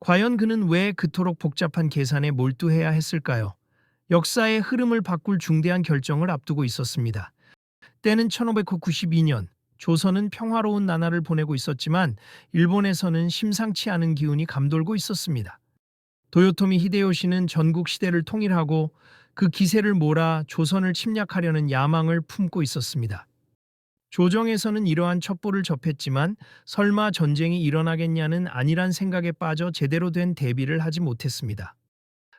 과연 그는 왜 그토록 복잡한 계산에 몰두해야 했을까요? 역사의 흐름을 바꿀 중대한 결정을 앞두고 있었습니다. 때는 1592년, 조선은 평화로운 나날을 보내고 있었지만 일본에서는 심상치 않은 기운이 감돌고 있었습니다. 도요토미 히데요시는 전국 시대를 통일하고 그 기세를 몰아 조선을 침략하려는 야망을 품고 있었습니다. 조정에서는 이러한 첩보를 접했지만 설마 전쟁이 일어나겠냐는 안일한 생각에 빠져 제대로 된 대비를 하지 못했습니다.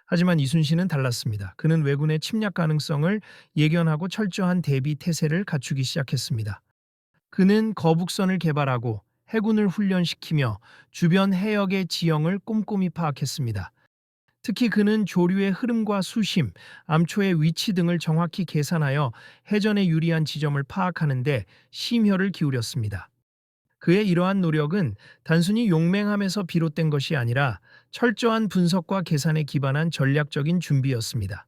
하지만 이순신은 달랐습니다. 그는 왜군의 침략 가능성을 예견하고 철저한 대비 태세를 갖추기 시작했습니다. 그는 거북선을 개발하고 해군을 훈련시키며 주변 해역의 지형을 꼼꼼히 파악했습니다. 특히 그는 조류의 흐름과 수심, 암초의 위치 등을 정확히 계산하여 해전에 유리한 지점을 파악하는 데 심혈을 기울였습니다. 그의 이러한 노력은 단순히 용맹함에서 비롯된 것이 아니라 철저한 분석과 계산에 기반한 전략적인 준비였습니다.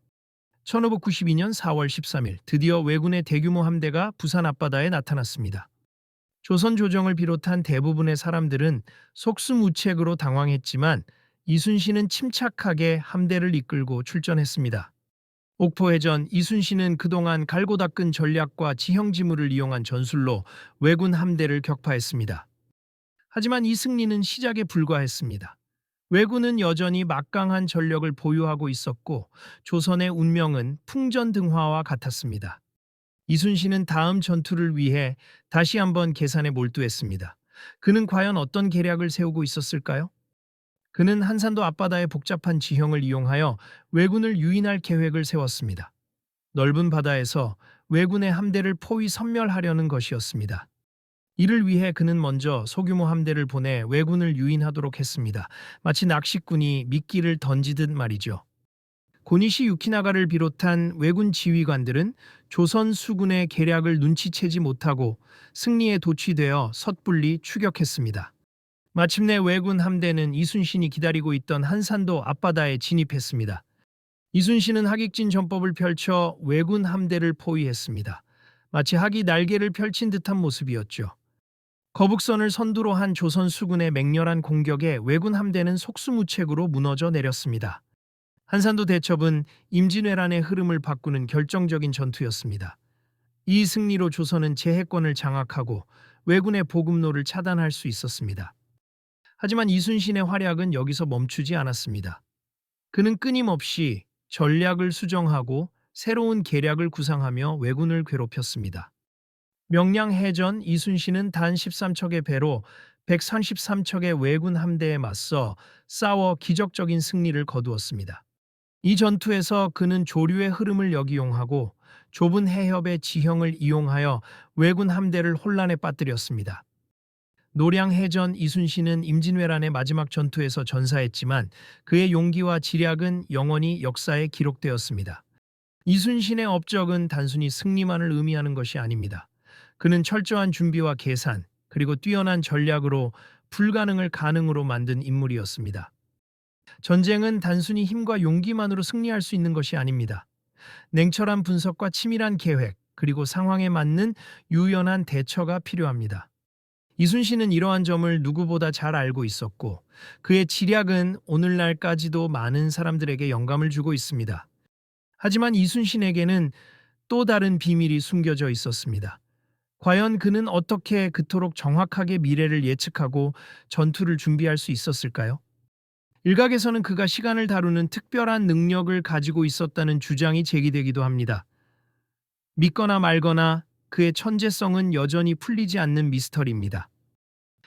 1592년 4월 13일 드디어 왜군의 대규모 함대가 부산 앞바다에 나타났습니다. 조선 조정을 비롯한 대부분의 사람들은 속수무책으로 당황했지만 이순신은 침착하게 함대를 이끌고 출전했습니다. 옥포해전 이순신은 그동안 갈고 닦은 전략과 지형지물을 이용한 전술로 왜군 함대를 격파했습니다. 하지만 이 승리는 시작에 불과했습니다. 왜군은 여전히 막강한 전력을 보유하고 있었고 조선의 운명은 풍전등화와 같았습니다. 이순신은 다음 전투를 위해 다시 한번 계산에 몰두했습니다. 그는 과연 어떤 계략을 세우고 있었을까요? 그는 한산도 앞바다의 복잡한 지형을 이용하여 왜군을 유인할 계획을 세웠습니다. 넓은 바다에서 왜군의 함대를 포위 섬멸하려는 것이었습니다. 이를 위해 그는 먼저 소규모 함대를 보내 왜군을 유인하도록 했습니다. 마치 낚시꾼이 미끼를 던지듯 말이죠. 고니시 유키나가를 비롯한 왜군 지휘관들은 조선 수군의 계략을 눈치채지 못하고 승리에 도취되어 섣불리 추격했습니다. 마침내 왜군 함대는 이순신이 기다리고 있던 한산도 앞바다에 진입했습니다. 이순신은 하객진 전법을 펼쳐 왜군 함대를 포위했습니다. 마치 학이 날개를 펼친 듯한 모습이었죠. 거북선을 선두로 한 조선 수군의 맹렬한 공격에 왜군 함대는 속수무책으로 무너져 내렸습니다. 한산도 대첩은 임진왜란의 흐름을 바꾸는 결정적인 전투였습니다. 이 승리로 조선은 제해권을 장악하고 왜군의 보급로를 차단할 수 있었습니다. 하지만 이순신의 활약은 여기서 멈추지 않았습니다. 그는 끊임없이 전략을 수정하고 새로운 계략을 구상하며 왜군을 괴롭혔습니다. 명량해전 이순신은 단 13척의 배로 133척의 왜군 함대에 맞서 싸워 기적적인 승리를 거두었습니다. 이 전투에서 그는 조류의 흐름을 역이용하고 좁은 해협의 지형을 이용하여 왜군 함대를 혼란에 빠뜨렸습니다. 노량해전 이순신은 임진왜란의 마지막 전투에서 전사했지만 그의 용기와 지략은 영원히 역사에 기록되었습니다. 이순신의 업적은 단순히 승리만을 의미하는 것이 아닙니다. 그는 철저한 준비와 계산, 그리고 뛰어난 전략으로 불가능을 가능으로 만든 인물이었습니다. 전쟁은 단순히 힘과 용기만으로 승리할 수 있는 것이 아닙니다. 냉철한 분석과 치밀한 계획, 그리고 상황에 맞는 유연한 대처가 필요합니다. 이순신은 이러한 점을 누구보다 잘 알고 있었고 그의 지략은 오늘날까지도 많은 사람들에게 영감을 주고 있습니다. 하지만 이순신에게는 또 다른 비밀이 숨겨져 있었습니다. 과연 그는 어떻게 그토록 정확하게 미래를 예측하고 전투를 준비할 수 있었을까요? 일각에서는 그가 시간을 다루는 특별한 능력을 가지고 있었다는 주장이 제기되기도 합니다. 믿거나 말거나 그의 천재성은 여전히 풀리지 않는 미스터리입니다.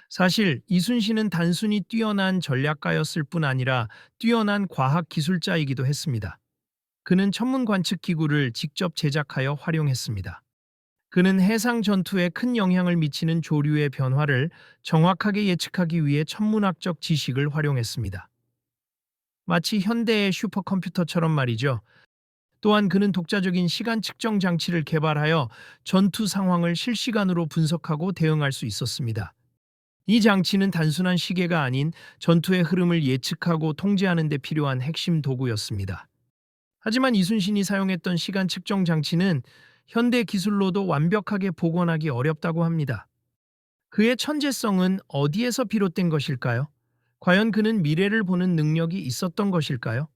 사실 이순신은 단순히 뛰어난 전략가였을 뿐 아니라 뛰어난 과학 기술자이기도 했습니다. 그는 천문 관측 기구를 직접 제작하여 활용했습니다. 그는 해상 전투에 큰 영향을 미치는 조류의 변화를 정확하게 예측하기 위해 천문학적 지식을 활용했습니다. 마치 현대의 슈퍼컴퓨터처럼 말이죠. 또한 그는 독자적인 시간 측정 장치를 개발하여 전투 상황을 실시간으로 분석하고 대응할 수 있었습니다. 이 장치는 단순한 시계가 아닌 전투의 흐름을 예측하고 통제하는 데 필요한 핵심 도구였습니다. 하지만 이순신이 사용했던 시간 측정 장치는 현대 기술로도 완벽하게 복원하기 어렵다고 합니다. 그의 천재성은 어디에서 비롯된 것일까요? 과연 그는 미래를 보는 능력이 있었던 것일까요?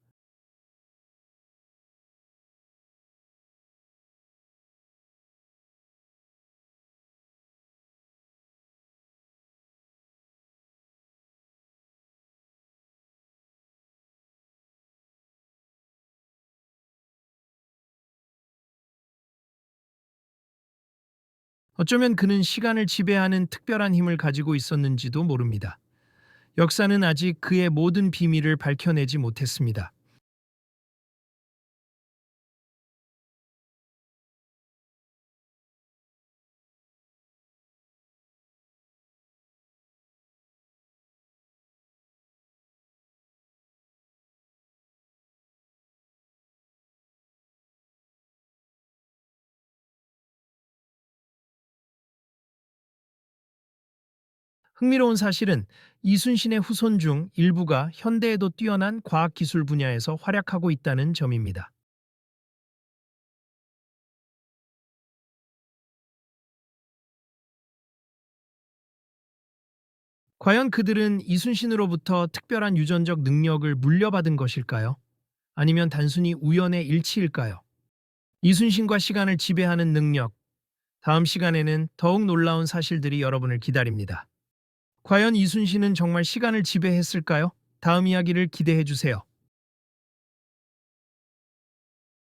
어쩌면 그는 시간을 지배하는 특별한 힘을 가지고 있었는지도 모릅니다. 역사는 아직 그의 모든 비밀을 밝혀내지 못했습니다. 흥미로운 사실은 이순신의 후손 중 일부가 현대에도 뛰어난 과학기술 분야에서 활약하고 있다는 점입니다. 과연 그들은 이순신으로부터 특별한 유전적 능력을 물려받은 것일까요? 아니면 단순히 우연의 일치일까요? 이순신과 시간을 지배하는 능력. 다음 시간에는 더욱 놀라운 사실들이 여러분을 기다립니다. 과연 이순신은 정말 시간을 지배했을까요? 다음 이야기를 기대해 주세요.